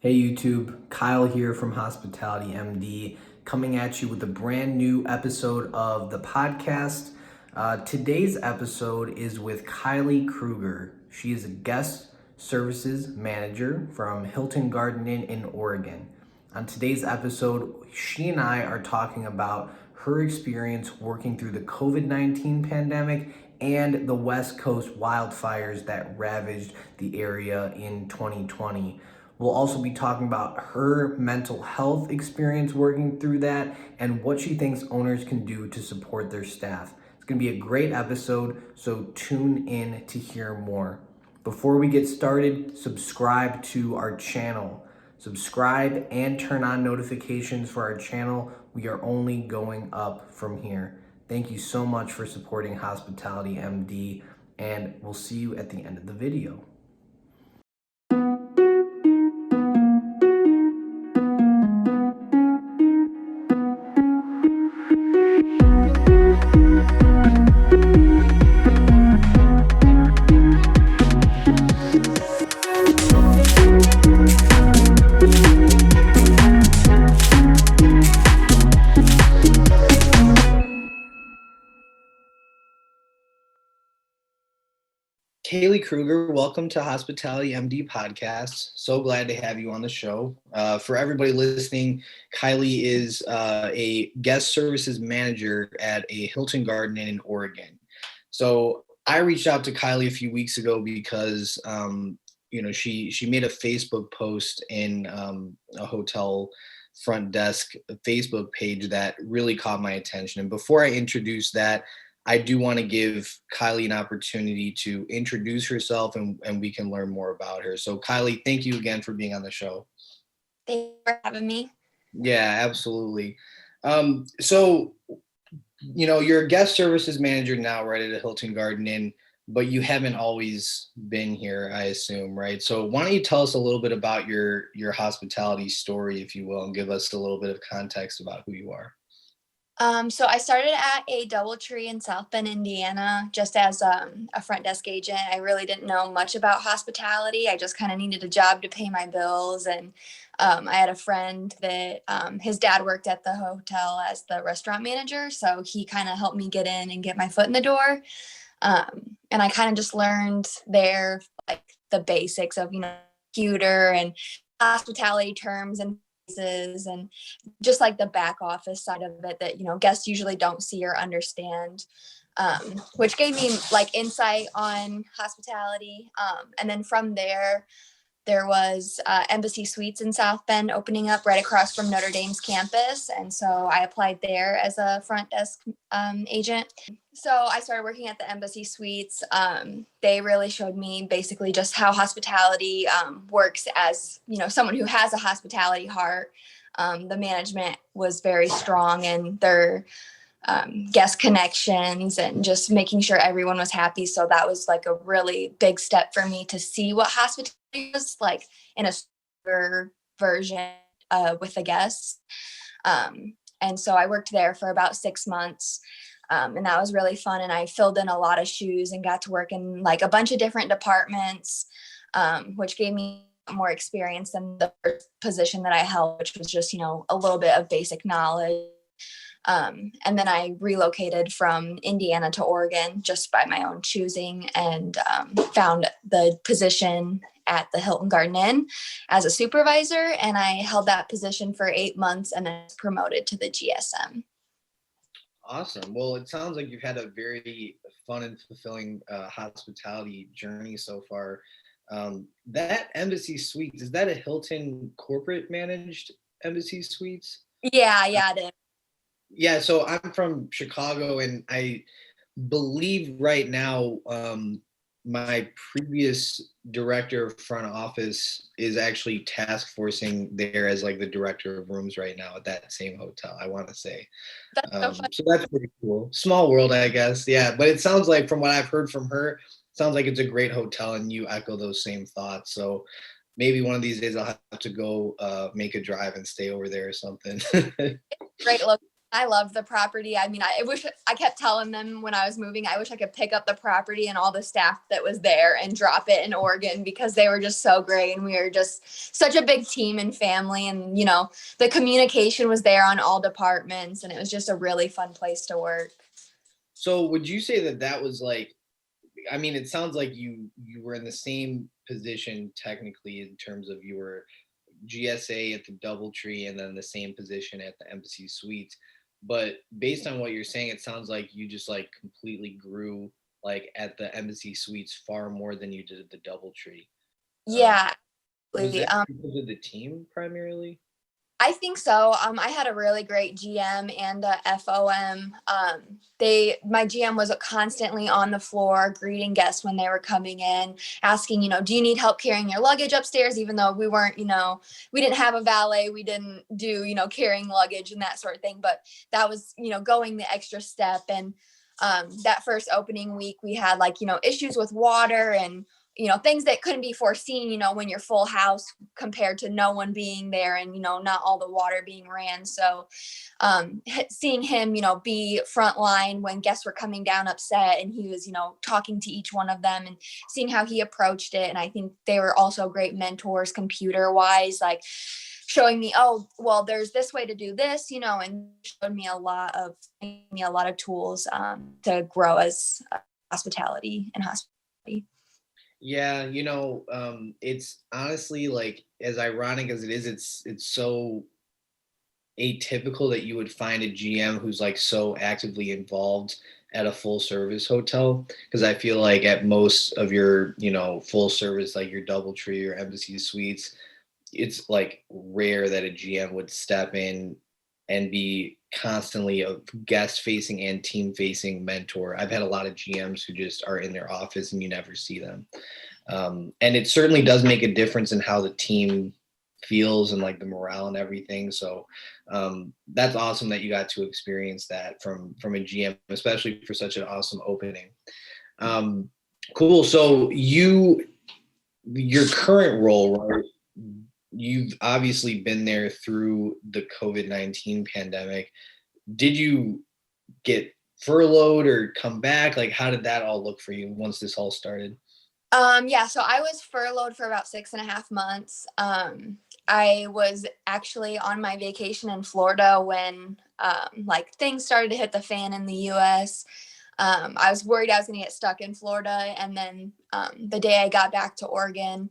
Hey YouTube, Kyle here from HospitalityMD, coming at you with a brand new episode of the podcast. Today's episode is with Kylee Kruger. She is a guest services manager from Hilton Garden Inn in Oregon. On today's episode, she and I are talking about her experience working through the COVID-19 pandemic and the West Coast wildfires that ravaged the area in 2020. We'll also be talking about her mental health experience working through that and what she thinks owners can do to support their staff. It's going to be a great episode, so tune in to hear more. Before we get started, subscribe to our channel. Subscribe and turn on notifications for our channel. We are only going up from here. Thank you so much for supporting Hospitality MD, and we'll see you at the end of the video. Kylee Kruger, welcome to Hospitality MD podcast. So glad to have you on the show. For everybody listening, Kylee is a guest services manager at a Hilton Garden Inn in Oregon. So I reached out to Kylee a few weeks ago because she made a Facebook post in a hotel front desk Facebook page that really caught my attention. And before I introduce that, I do want to give Kylee an opportunity to introduce herself and we can learn more about her. So Kylee, thank you again for being on the show. Thank you for having me. Yeah, absolutely. You're a guest services manager now, right, at a Hilton Garden Inn, but you haven't always been here, I assume, right? So why don't you tell us a little bit about your hospitality story, if you will, and give us a little bit of context about who you are. So I started at a DoubleTree in South Bend, Indiana, just as a front desk agent. I really didn't know much about hospitality. I just kind of needed a job to pay my bills. And I had a friend that his dad worked at the hotel as the restaurant manager. So he kind of helped me get in and get my foot in the door. And I kind of just learned there, like the basics of, computer and hospitality terms and and just like the back office side of it that guests usually don't see or understand, which gave me like insight on hospitality. And then from there was Embassy Suites in South Bend opening up right across from Notre Dame's campus, and so I applied there as a front desk agent. So I started working at the Embassy Suites. They really showed me basically just how hospitality works as, someone who has a hospitality heart. The management was very strong and their guest connections and just making sure everyone was happy. So that was like a really big step for me to see what hospitality was like in a stronger version with the guests. And so I worked there for about 6 months. And that was really fun. And I filled in a lot of shoes and got to work in like a bunch of different departments, which gave me more experience than the first position that I held, which was just, a little bit of basic knowledge. And then I relocated from Indiana to Oregon just by my own choosing and found the position at the Hilton Garden Inn as a supervisor. And I held that position for 8 months and then promoted to the GSM. Awesome. Well, it sounds like you've had a very fun and fulfilling hospitality journey so far. That Embassy Suites, is that a Hilton corporate managed Embassy Suites? Yeah, it is. Yeah, so I'm from Chicago, and I believe right now my previous director of front office is actually task forcing there as like the director of rooms right now at that same hotel, I want to say. That's so fun. So that's pretty cool. Small world, I guess. Yeah, but it sounds like from what I've heard from her, sounds like it's a great hotel, and you echo those same thoughts. So maybe one of these days I'll have to go make a drive and stay over there or something. Great look. I loved the property. I mean, I wish I kept telling them when I was moving, I wish I could pick up the property and all the staff that was there and drop it in Oregon because they were just so great. And we were just such a big team and family. And, the communication was there on all departments, and it was just a really fun place to work. So would you say that that was like, I mean, it sounds like you were in the same position technically in terms of you were GSA at the DoubleTree and then the same position at the Embassy Suites. But based on what you're saying, it sounds like you just like completely grew like at the Embassy Suites far more than you did at the DoubleTree. Yeah. Was that because of the team primarily? I think so. I had a really great GM and FOM. My GM was constantly on the floor greeting guests when they were coming in, asking, do you need help carrying your luggage upstairs? Even though we weren't, we didn't have a valet, we didn't do, carrying luggage and that sort of thing. But that was, going the extra step. And that first opening week, we had issues with water and things that couldn't be foreseen, when you're full house compared to no one being there and, not all the water being ran. So seeing him, be frontline when guests were coming down upset and he was, talking to each one of them and seeing how he approached it. And I think they were also great mentors computer wise, like showing me, oh, well, there's this way to do this, and showed me a lot of tools to grow as hospitality. Yeah, it's honestly like as ironic as it is, it's so atypical that you would find a GM who's like so actively involved at a full service hotel. Because I feel like at most of your, full service, like your DoubleTree or Embassy Suites, it's like rare that a GM would step in and be constantly a guest facing and team facing mentor. I've had a lot of GMs who just are in their office and you never see them. And it certainly does make a difference in how the team feels and like the morale and everything. So that's awesome that you got to experience that from a GM, especially for such an awesome opening. Cool. So your current role, right? You've obviously been there through the COVID-19 pandemic. Did you get furloughed or come back? Like, how did that all look for you once this all started? Yeah, so I was furloughed for about 6.5 months. I was actually on my vacation in Florida when things started to hit the fan in the US. I was worried I was going to get stuck in Florida. And then the day I got back to Oregon,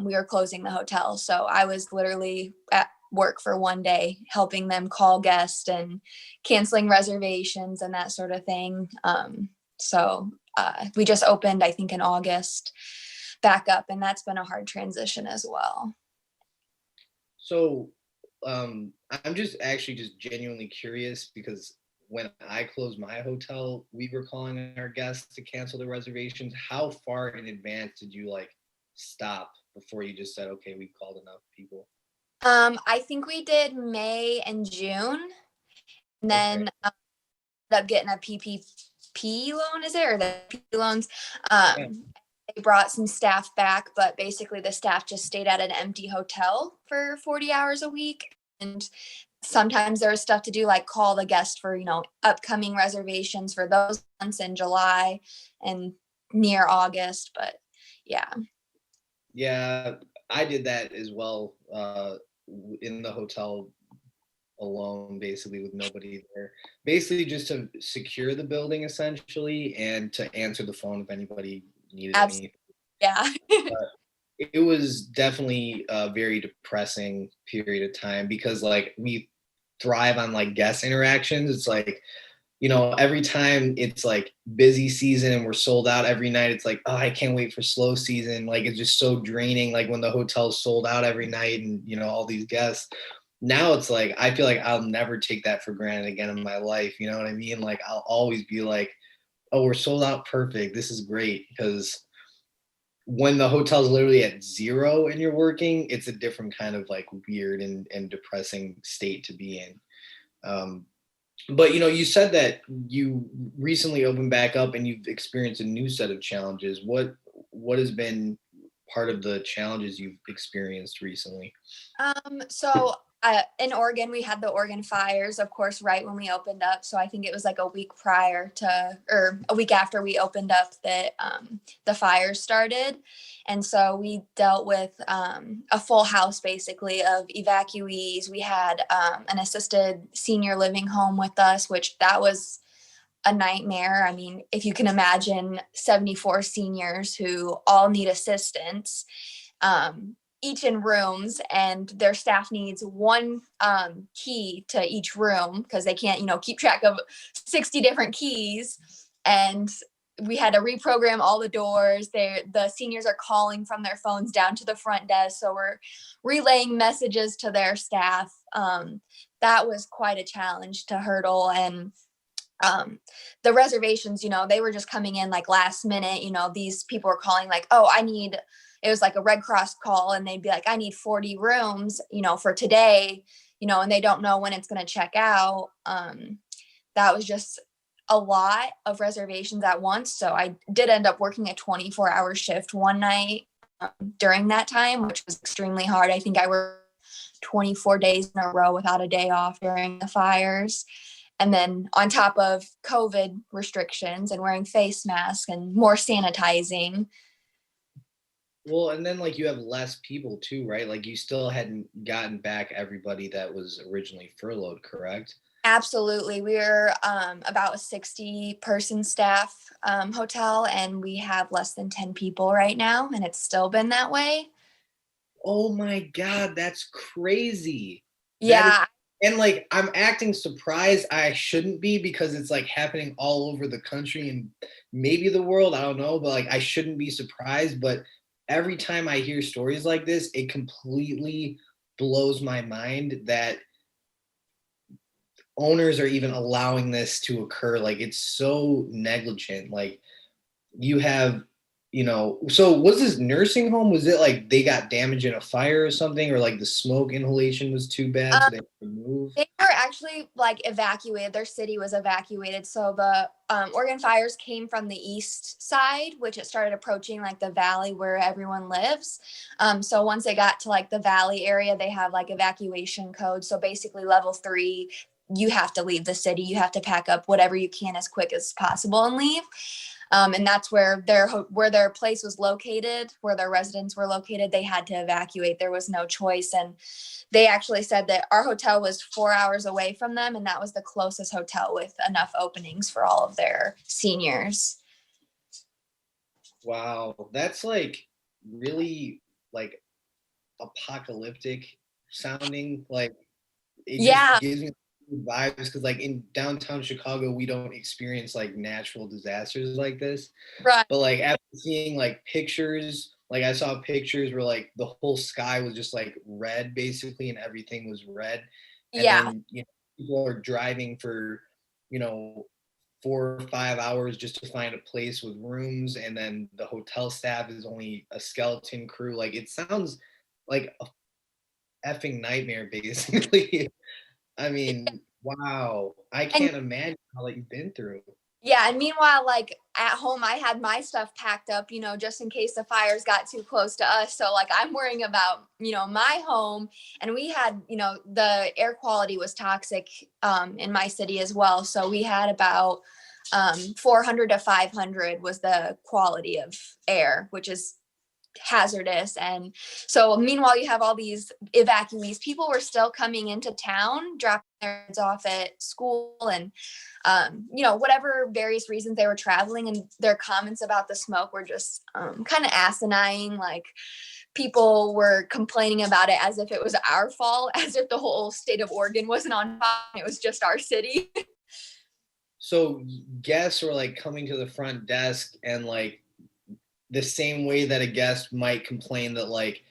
we were closing the hotel. So I was literally at work for one day, helping them call guests and canceling reservations and that sort of thing. So we just opened, I think, in August back up, and that's been a hard transition as well. So I'm just genuinely curious because when I closed my hotel, we were calling our guests to cancel their reservations. How far in advance did you stop before you just said, okay, we've called enough people? I think we did May and June, and then ended up getting a PPP loan, is it, or the PPP loans? They brought some staff back, but basically the staff just stayed at an empty hotel for 40 hours a week. And sometimes there was stuff to do, like call the guest for, upcoming reservations for those months in July and near August. But yeah. Yeah, I did that as well in the hotel alone, basically with nobody there. Basically just to secure the building essentially and to answer the phone if anybody needed anything. Yeah. It was definitely a very depressing period of time because we thrive on guest interactions. It's every time it's busy season and we're sold out every night, it's oh, I can't wait for slow season. It's just so draining. When the hotel's sold out every night and all these guests. Now it's I feel like I'll never take that for granted again in my life. You know what I mean? I'll always be oh, we're sold out. Perfect. This is great. Because when the hotel's literally at zero and you're working, it's a different kind of weird and depressing state to be in. But you said that you recently opened back up and you've experienced a new set of challenges. What has been part of the challenges you've experienced recently? So In Oregon, we had the Oregon fires, of course, right when we opened up. So I think it was like a week prior to, or a week after we opened up that the fires started. And so we dealt with a full house basically of evacuees. We had an assisted senior living home with us, which that was a nightmare. I mean, if you can imagine 74 seniors who all need assistance. Each in rooms, and their staff needs one key to each room because they can't, keep track of 60 different keys. And we had to reprogram all the doors. The seniors are calling from their phones down to the front desk, so we're relaying messages to their staff. That was quite a challenge to hurdle. And the reservations, they were just coming in like last minute. These people were calling like, oh, it was like a Red Cross call, and they'd be like, I need 40 rooms, for today, and they don't know when it's going to check out. That was just a lot of reservations at once. So I did end up working a 24-hour shift one night during that time, which was extremely hard. I think I worked 24 days in a row without a day off during the fires. And then on top of COVID restrictions and wearing face masks and more sanitizing. Well, and then like you have less people too, right? Like you still hadn't gotten back everybody that was originally furloughed, correct? Absolutely. We're about a 60-person staff hotel, and we have less than 10 people right now, and it's still been that way. Oh my God, that's crazy. Yeah. And like I'm acting surprised. I shouldn't be, because it's like happening all over the country and maybe the world. I don't know, but like I shouldn't be surprised. But every time I hear stories like this, it completely blows my mind that owners are even allowing this to occur. Like it's so negligent. Like you have, so was this nursing home, was it like they got damaged in a fire or something, or like the smoke inhalation was too bad so they had to move? They were actually like evacuated. Their city was evacuated. So the Oregon fires came from the east side, which it started approaching like the valley where everyone lives. So once they got to like the valley area, they have like evacuation codes. So basically level 3, you have to leave the city. You have to pack up whatever you can as quick as possible and leave. And that's where their place was located, where their residents were located. They had to evacuate. There was no choice. And they actually said that our hotel was 4 hours away from them, and that was the closest hotel with enough openings for all of their seniors. Wow, that's like really like apocalyptic sounding. Like it just gives me vibes, because like in downtown Chicago we don't experience like natural disasters like this, right? But like after seeing like pictures, like I saw pictures where like the whole sky was just like red basically, and everything was red, and then people are driving for 4 or 5 hours just to find a place with rooms, and then the hotel staff is only a skeleton crew. Like it sounds like a effing nightmare basically. I mean, wow. I can't imagine all that you've been through. Yeah. And meanwhile, like at home, I had my stuff packed up, just in case the fires got too close to us. So like I'm worrying about, my home, and we had, the air quality was toxic in my city as well. So we had about 400 to 500 was the quality of air, which is hazardous. And so meanwhile, you have all these evacuees. People were still coming into town, dropping their kids off at school, and whatever various reasons they were traveling, and their comments about the smoke were just kind of asinine. Like people were complaining about it as if it was our fault, as if the whole state of Oregon wasn't on fire, it was just our city. So guests were like coming to the front desk, and like the same way that a guest might complain that like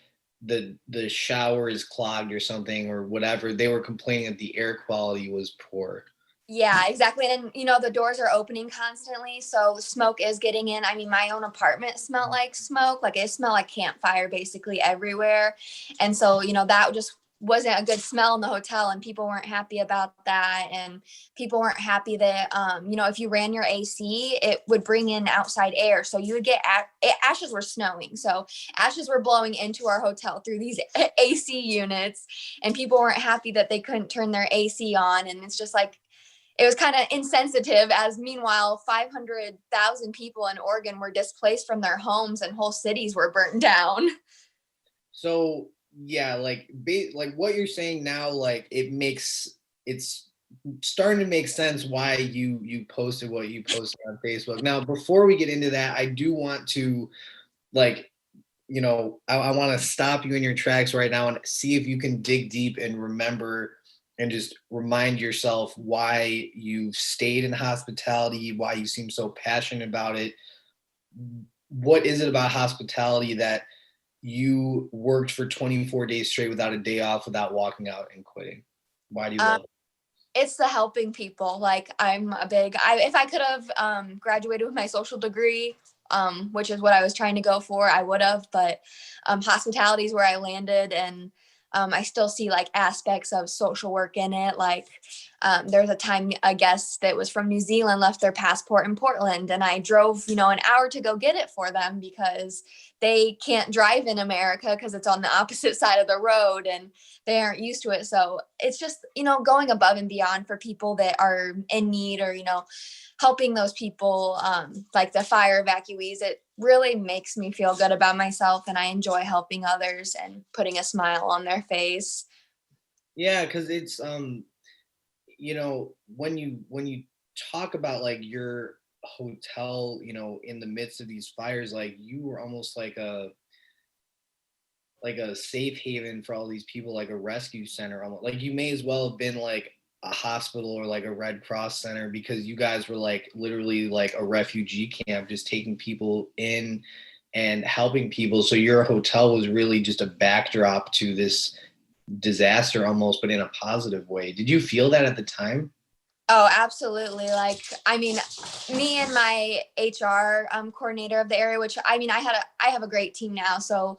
the shower is clogged or something or whatever, they were complaining that the air quality was poor. Yeah, exactly. And the doors are opening constantly, so smoke is getting in. I mean, my own apartment smelled like smoke. Like it smelled like campfire basically everywhere. And so, that just wasn't a good smell in the hotel, and people weren't happy about that. And people weren't happy that, if you ran your AC, it would bring in outside air. So you would get ashes were snowing. So ashes were blowing into our hotel through these AC units, and people weren't happy that they couldn't turn their AC on. And it's just like, it was kind of insensitive, as meanwhile 500,000 people in Oregon were displaced from their homes and whole cities were burnt down. So yeah, like what you're saying now, like it's starting to make sense why you posted what you posted on Facebook. Now, before we get into that, I do want to like, I want to stop you in your tracks right now and see if you can dig deep and remember and just remind yourself why you stayed in hospitality, why you seem so passionate about it. What is it about hospitality that you worked for 24 days straight without a day off, without walking out and quitting? Why do you love it? It's the helping people. Like, if I could have graduated with my social degree, which is what I was trying to go for, I would have, but hospitality is where I landed. And I still see like aspects of social work in it. Like, there's a time a guest that was from New Zealand left their passport in Portland, and I drove, an hour to go get it for them because they can't drive in America because it's on the opposite side of the road and they aren't used to it. So it's just, going above and beyond for people that are in need, or, helping those people, like the fire evacuees. It really makes me feel good about myself, and I enjoy helping others and putting a smile on their face. Yeah, because it's when you talk about like your hotel, in the midst of these fires, like you were almost like a safe haven for all these people, like a rescue center. Almost like you may as well have been like a hospital or like a Red Cross center, because you guys were like literally like a refugee camp, just taking people in and helping people. So your hotel was really just a backdrop to this disaster almost, but in a positive way. Did you feel that at the time? Oh, absolutely. Like, I mean, me and my HR coordinator of the area, which I have a great team now. So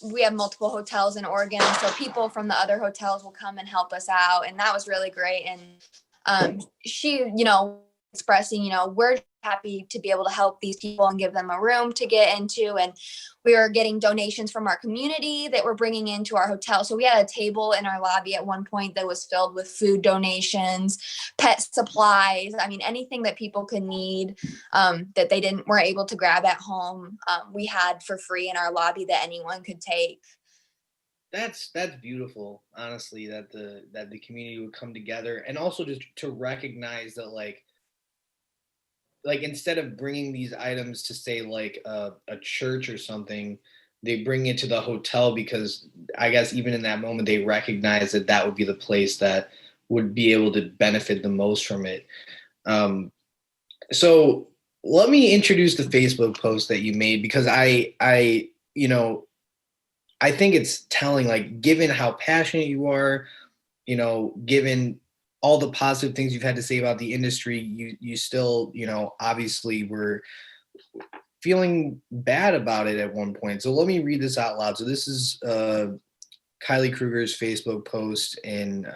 we have multiple hotels in Oregon. So people from the other hotels will come and help us out. And that was really great. And she, expressing, we're happy to be able to help these people and give them a room to get into. And we were getting donations from our community that we're bringing into our hotel. So we had a table in our lobby at one point that was filled with food donations, pet supplies. I mean, anything that people could need, that they weren't able to grab at home, we had for free in our lobby that anyone could take. That's beautiful, honestly, that the community would come together, and also just to recognize that like instead of bringing these items to say like a church or something, they bring it to the hotel, because I guess even in that moment they recognize that that would be the place that would be able to benefit the most from it. So let me introduce the Facebook post that you made, because I think it's telling, like, given how passionate you are, given all the positive things you've had to say about the industry, you still, obviously were feeling bad about it at one point. So let me read this out loud. So this is Kylee Kruger's Facebook post in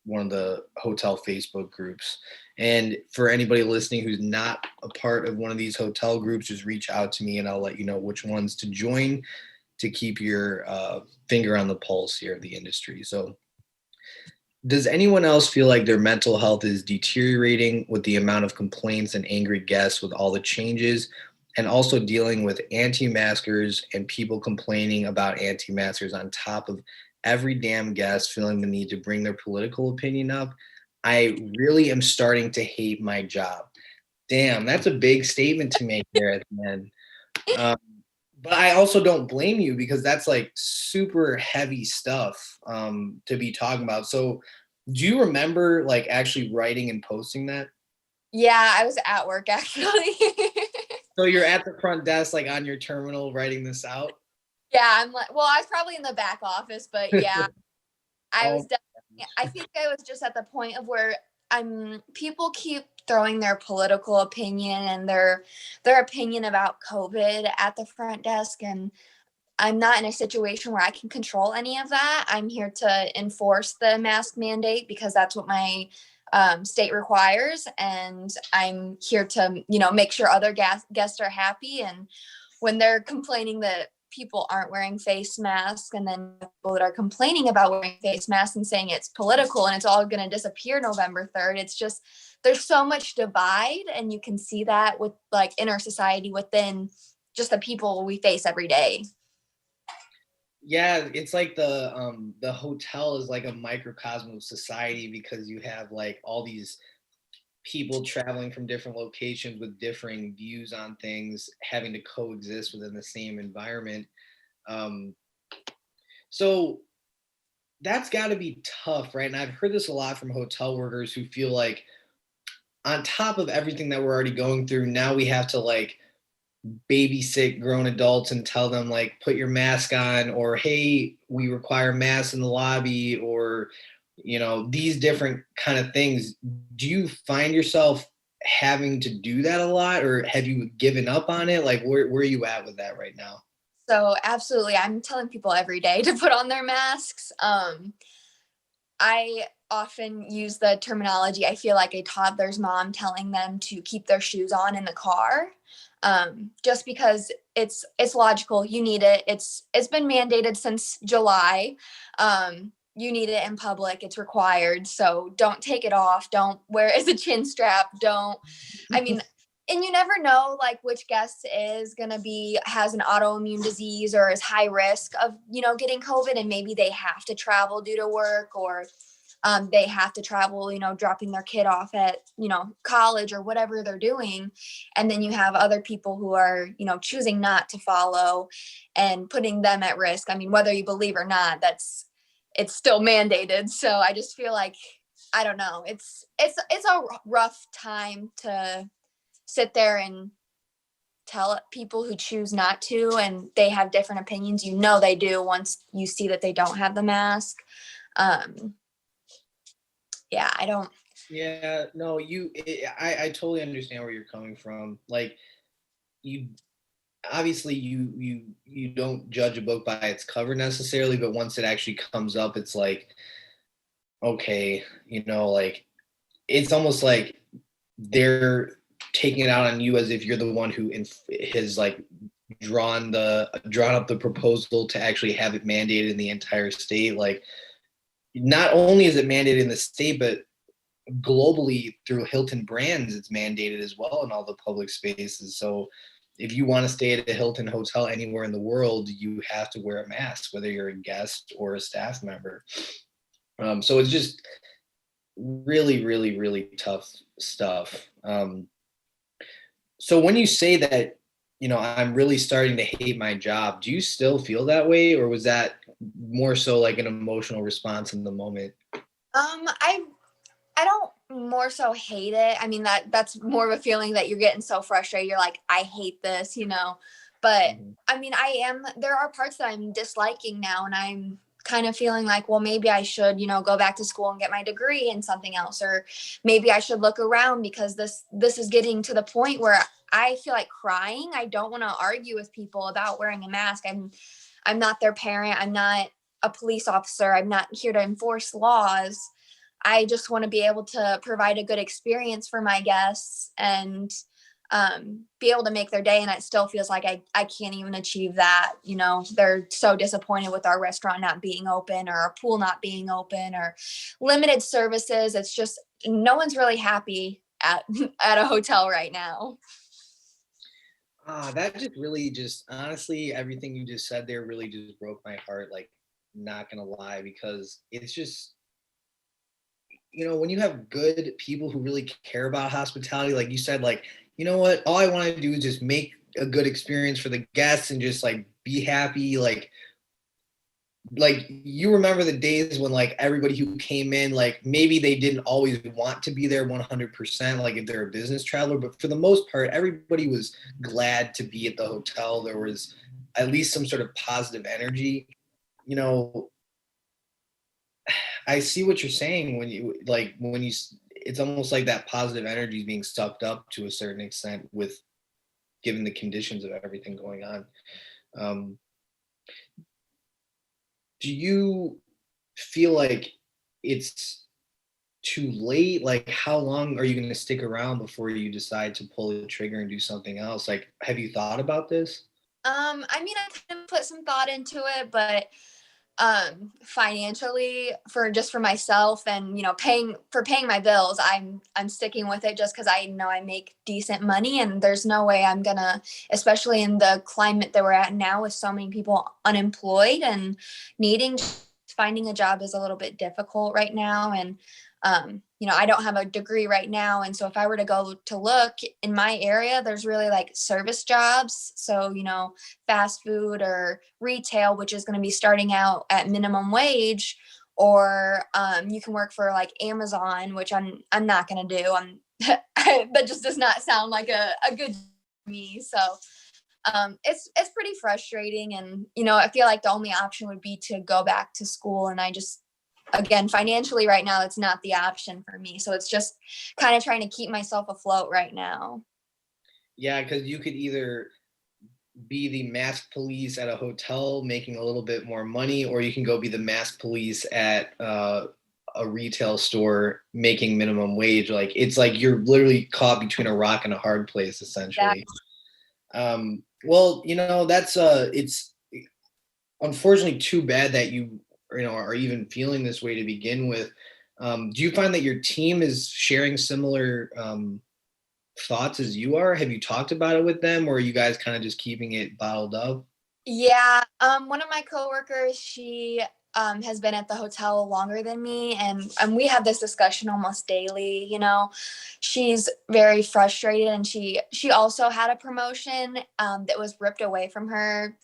one of the hotel Facebook groups. And for anybody listening who's not a part of one of these hotel groups, just reach out to me and I'll let you know which ones to join to keep your finger on the pulse here of the industry. So, does anyone else feel like their mental health is deteriorating with the amount of complaints and angry guests with all the changes, and also dealing with anti-maskers and people complaining about anti-maskers on top of every damn guest feeling the need to bring their political opinion up? I really am starting to hate my job. Damn, that's a big statement to make there at the end. But I also don't blame you, because that's like super heavy stuff to be talking about. So do you remember like actually writing and posting that? Yeah, I was at work actually. So you're at the front desk, like on your terminal, writing this out? Yeah, I'm like, well, I was probably in the back office, but yeah, I was Oh, definitely, I think I was just at the point of where people keep throwing their political opinion and their opinion about COVID at the front desk. And I'm not in a situation where I can control any of that. I'm here to enforce the mask mandate because that's what my state requires. And I'm here to, make sure other guests are happy. And when they're complaining that people aren't wearing face masks, and then people that are complaining about wearing face masks and saying it's political and it's all going to disappear November 3rd, it's just, there's so much divide, and you can see that with like inner society within just the people we face every day. Yeah, it's like the hotel is like a microcosm of society, because you have like all these people traveling from different locations with differing views on things having to coexist within the same environment. Um, so that's got to be tough, right? And I've heard this a lot from hotel workers who feel like, on top of everything that we're already going through, now we have to like babysit grown adults and tell them like, put your mask on, or hey, we require masks in the lobby, or these different kind of things. Do you find yourself having to do that a lot, or have you given up on it? Like where are you at with that right now? So absolutely, I'm telling people every day to put on their masks. I often use the terminology, I feel like a toddler's mom telling them to keep their shoes on in the car. Just because it's logical. You need it. It's been mandated since July. You need it in public. It's required. So don't take it off. Don't wear it as a chin strap. And you never know like which guest is going to has an autoimmune disease or is high risk of, getting COVID, and maybe they have to travel due to work, or they have to travel, dropping their kid off at, college or whatever they're doing. And then you have other people who are, choosing not to follow and putting them at risk. I mean, whether you believe or not, it's still mandated. So I just feel like, I don't know, it's a rough time to sit there and tell people who choose not to, and they have different opinions. They do once you see that they don't have the mask. Yeah, I don't. Yeah, no, I totally understand where you're coming from. Like, you obviously you don't judge a book by its cover necessarily, but once it actually comes up, it's like, okay, like it's almost like they're taking it out on you as if you're the one who has like drawn up the proposal to actually have it mandated in the entire state. Like, not only is it mandated in the state, but globally through Hilton brands, it's mandated as well in all the public spaces. So if you want to stay at a Hilton hotel anywhere in the world, you have to wear a mask, whether you're a guest or a staff member. So it's just really, really, really tough stuff. So when you say that, I'm really starting to hate my job, do you still feel that way, or was that more so like an emotional response in the moment? I don't more so hate it. I mean, that's more of a feeling that you're getting so frustrated. You're like, I hate this, but I mean, there are parts that I'm disliking now, and I'm kind of feeling like, well, maybe I should, go back to school and get my degree in something else, or maybe I should look around, because this is getting to the point where I feel like crying. I don't want to argue with people about wearing a mask. I'm not their parent. I'm not a police officer. I'm not here to enforce laws. I just want to be able to provide a good experience for my guests and be able to make their day. And it still feels like I can't even achieve that. They're so disappointed with our restaurant not being open, or our pool not being open, or limited services. It's just, no one's really happy at a hotel right now. That just really honestly, everything you just said there really just broke my heart. Like, not gonna lie, because it's just, when you have good people who really care about hospitality, like you said, like, you know what, all I want to do is just make a good experience for the guests and just like be happy. Like you remember the days when like everybody who came in, like maybe they didn't always want to be there 100%, like if they're a business traveler, but for the most part, everybody was glad to be at the hotel. There was at least some sort of positive energy. I see what you're saying it's almost like that positive energy is being sucked up to a certain extent with given the conditions of everything going on. do you feel like it's too late? Like, how long are you going to stick around before you decide to pull the trigger and do something else? Like, have you thought about this? I mean, I kind of put some thought into it, but financially for myself and paying my bills, I'm sticking with it just because I know I make decent money, and there's no way I'm gonna, especially in the climate that we're at now with so many people unemployed and needing, finding a job is a little bit difficult right now. And I don't have a degree right now, and so if I were to go to look in my area, there's really like service jobs, so fast food or retail, which is going to be starting out at minimum wage, or you can work for like Amazon, which I'm not going to do. That just does not sound like a good me. So it's pretty frustrating, and I feel like the only option would be to go back to school, and I just, again, financially right now, it's not the option for me. So it's just kind of trying to keep myself afloat right now. Yeah, because you could either be the masked police at a hotel making a little bit more money, or you can go be the masked police at a retail store making minimum wage. Like, it's like you're literally caught between a rock and a hard place, essentially. Exactly. Well, that's it's unfortunately too bad that you are even feeling this way to begin with. Do you find that your team is sharing similar thoughts as you are? Have you talked about it with them, or are you guys kind of just keeping it bottled up? Yeah. One of my coworkers, she has been at the hotel longer than me, and we have this discussion almost daily. She's very frustrated, and she also had a promotion that was ripped away from her.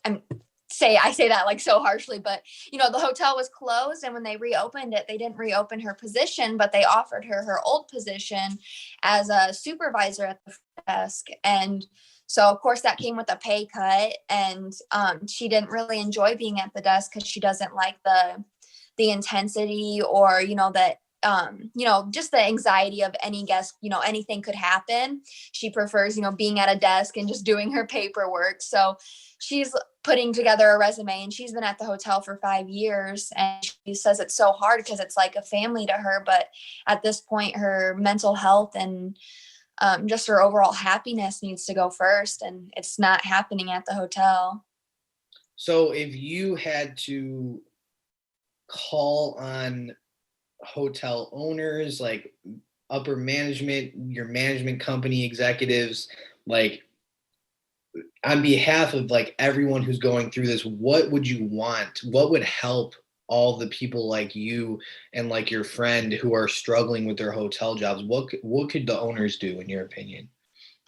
I say that like so harshly, but the hotel was closed, and when they reopened it, they didn't reopen her position, but they offered her old position as a supervisor at the desk. And so of course that came with a pay cut, and she didn't really enjoy being at the desk because she doesn't like the intensity, or that just the anxiety of any guest, anything could happen. She prefers, being at a desk and just doing her paperwork. So she's putting together a resume, and she's been at the hotel for 5 years, and she says it's so hard because it's like a family to her. But at this point, her mental health and just her overall happiness needs to go first, and it's not happening at the hotel. So if you had to call on hotel owners, like upper management, your management company executives, like on behalf of like everyone who's going through this, what would you want? What would help all the people like you and like your friend who are struggling with their hotel jobs? What could the owners do in your opinion?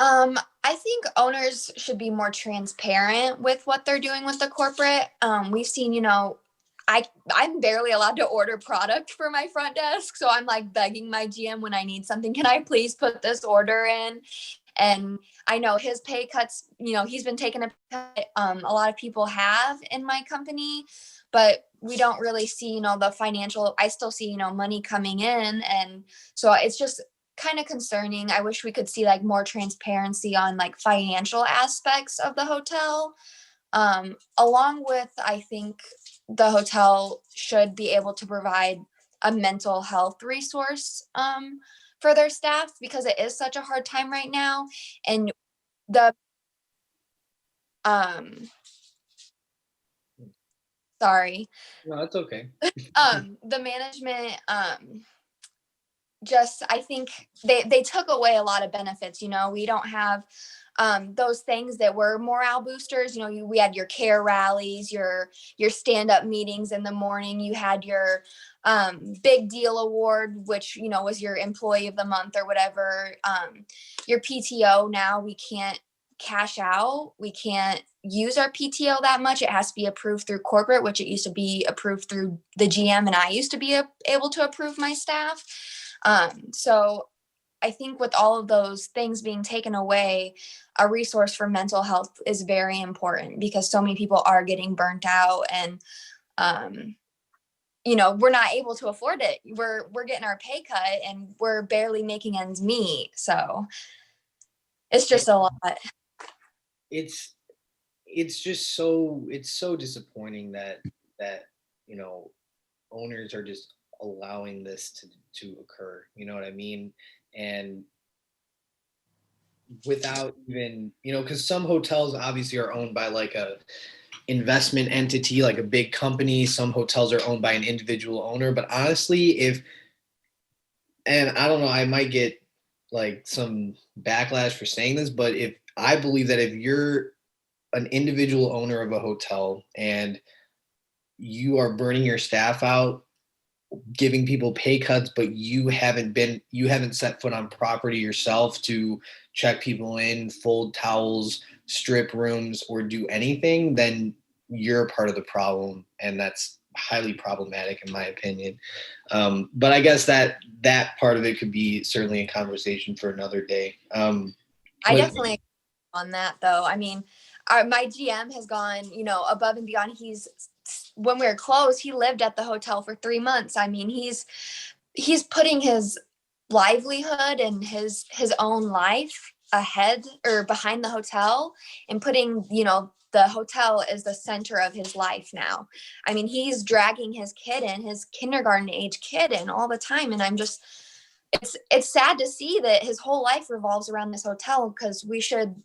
I think owners should be more transparent with what they're doing with the corporate. We've seen, I'm barely allowed to order product for my front desk, so I'm like begging my GM when I need something, can I please put this order in? And I know his pay cuts, he's been taking a cut. A lot of people have in my company, but we don't really see, the financial, I still see, money coming in. And so it's just kind of concerning. I wish we could see like more transparency on like financial aspects of the hotel. Along with, I think the hotel should be able to provide a mental health resource for their staff, because it is such a hard time right now. And the um sorry, No, that's okay. the management, just, I think they took away a lot of benefits. We don't have those things that were morale boosters. We had your care rallies, your stand up meetings in the morning. You had your big deal award, which was your employee of the month or whatever. Your PTO, now we can't cash out. We can't use our PTO that much. It has to be approved through corporate, which it used to be approved through the GM, and I used to be able to approve my staff. So I think with all of those things being taken away, a resource for mental health is very important, because so many people are getting burnt out, and we're not able to afford it. We're getting our pay cut, and we're barely making ends meet. So it's Yeah, just a lot. it's it's just so disappointing that owners are just allowing this to occur. You know what I mean? And without even, because some hotels obviously are owned by like a investment entity, like a big company. Some hotels are owned by an individual owner. But honestly, and I don't know, I might get like some backlash for saying this, but if I believe that if you're an individual owner of a hotel and you are burning your staff out, giving people pay cuts, but you haven't set foot on property yourself to check people in, fold towels, strip rooms, or do anything, then you're a part of the problem, and that's highly problematic in my opinion. But I guess that part of it could be certainly a conversation for another day. I definitely agree on that, though. I mean, my GM has gone, above and beyond. When we were closed, he lived at the hotel for 3 months. I mean, he's putting his livelihood and his own life ahead or behind the hotel, and putting, the hotel is the center of his life now. I mean, he's dragging his kindergarten age kid in all the time. And it's sad to see that his whole life revolves around this hotel, because we should,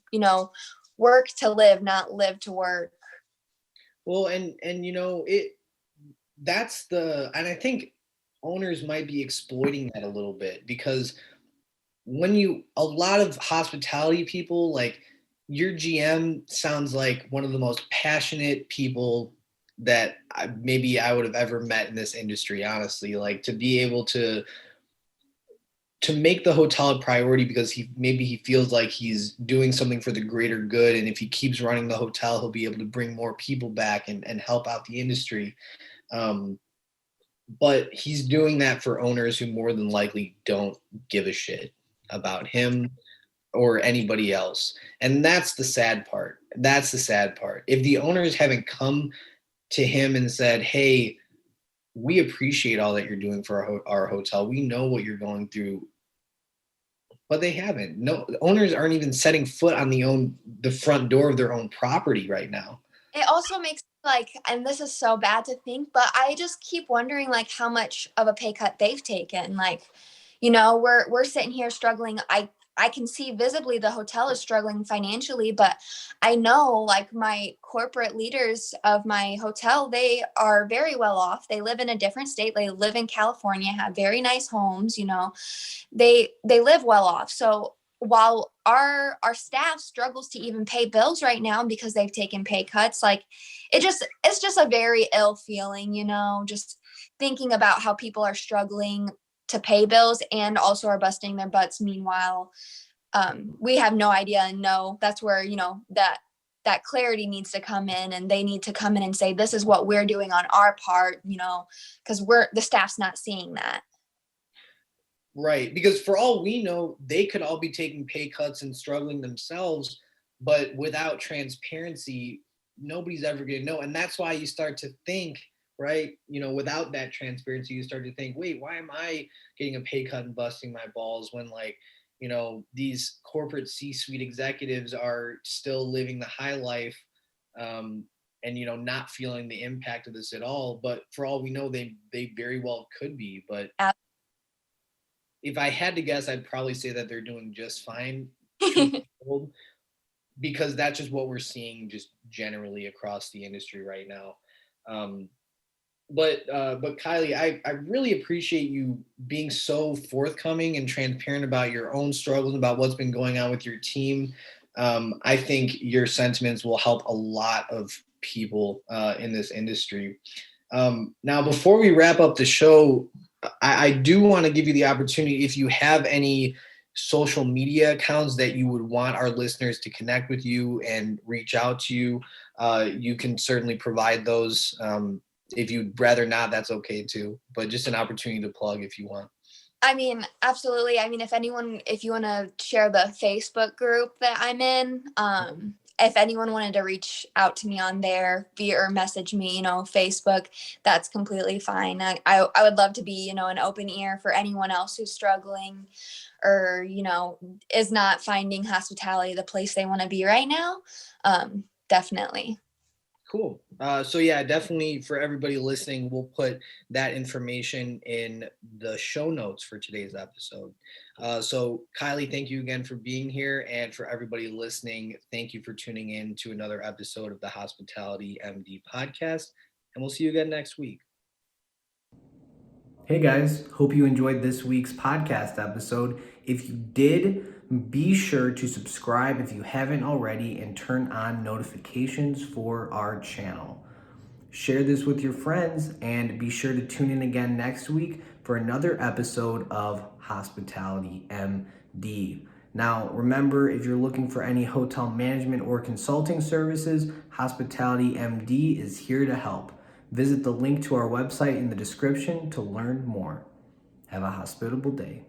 work to live, not live to work. Well, and and I think owners might be exploiting that a little bit, because a lot of hospitality people, like your GM sounds like one of the most passionate people that maybe I would have ever met in this industry, honestly. Like, to be able to make the hotel a priority because he feels like he's doing something for the greater good, and if he keeps running the hotel, he'll be able to bring more people back and help out the industry. But he's doing that for owners who more than likely don't give a shit about him or anybody else. And that's the sad part. If the owners haven't come to him and said, hey, we appreciate all that you're doing for our hotel, we know what you're going through, but they haven't. No, owners aren't even setting foot on the front door of their own property right now. It also makes, like, and this is so bad to think, but I just keep wondering, like, how much of a pay cut they've taken. Like, we're sitting here struggling. I can see visibly the hotel is struggling financially, but I know, like, my corporate leaders of my hotel, they are very well off. They live in a different state. They live in California, have very nice homes, they live well off. So while our staff struggles to even pay bills right now because they've taken pay cuts, like, it's just a very ill feeling, just thinking about how people are struggling to pay bills and also are busting their butts. Meanwhile, we have no idea. And no, that's where, that clarity needs to come in, and they need to come in and say, this is what we're doing on our part, because the staff's not seeing that. Right. Because for all we know, they could all be taking pay cuts and struggling themselves, but without transparency, nobody's ever going to know. And that's why you start to think, right? Without that transparency, you start to think, wait, why am I getting a pay cut and busting my balls when, like, these corporate C-suite executives are still living the high life, and, not feeling the impact of this at all. But for all we know, they very well could be. But if I had to guess, I'd probably say that they're doing just fine, because that's just what we're seeing just generally across the industry right now. But Kylee, I really appreciate you being so forthcoming and transparent about your own struggles, about what's been going on with your team. I think your sentiments will help a lot of people in this industry. Now, before we wrap up the show, I do want to give you the opportunity, if you have any social media accounts that you would want our listeners to connect with you and reach out to you, you can certainly provide those. If you'd rather not, that's okay too, but just an opportunity to plug if you want. I mean, absolutely. I mean, if you want to share the Facebook group that I'm in, if anyone wanted to reach out to me on there or message me, Facebook, that's completely fine. I would love to be, an open ear for anyone else who's struggling or, is not finding hospitality the place they want to be right now. Definitely. Cool. So yeah, definitely for everybody listening, we'll put that information in the show notes for today's episode. So Kylee, thank you again for being here, and for everybody listening, thank you for tuning in to another episode of the Hospitality MD podcast, and we'll see you again next week. Hey guys, hope you enjoyed this week's podcast episode. If you did, be sure to subscribe if you haven't already and turn on notifications for our channel. Share this with your friends and be sure to tune in again next week for another episode of Hospitality MD. Now, remember, if you're looking for any hotel management or consulting services, Hospitality MD is here to help. Visit the link to our website in the description to learn more. Have a hospitable day.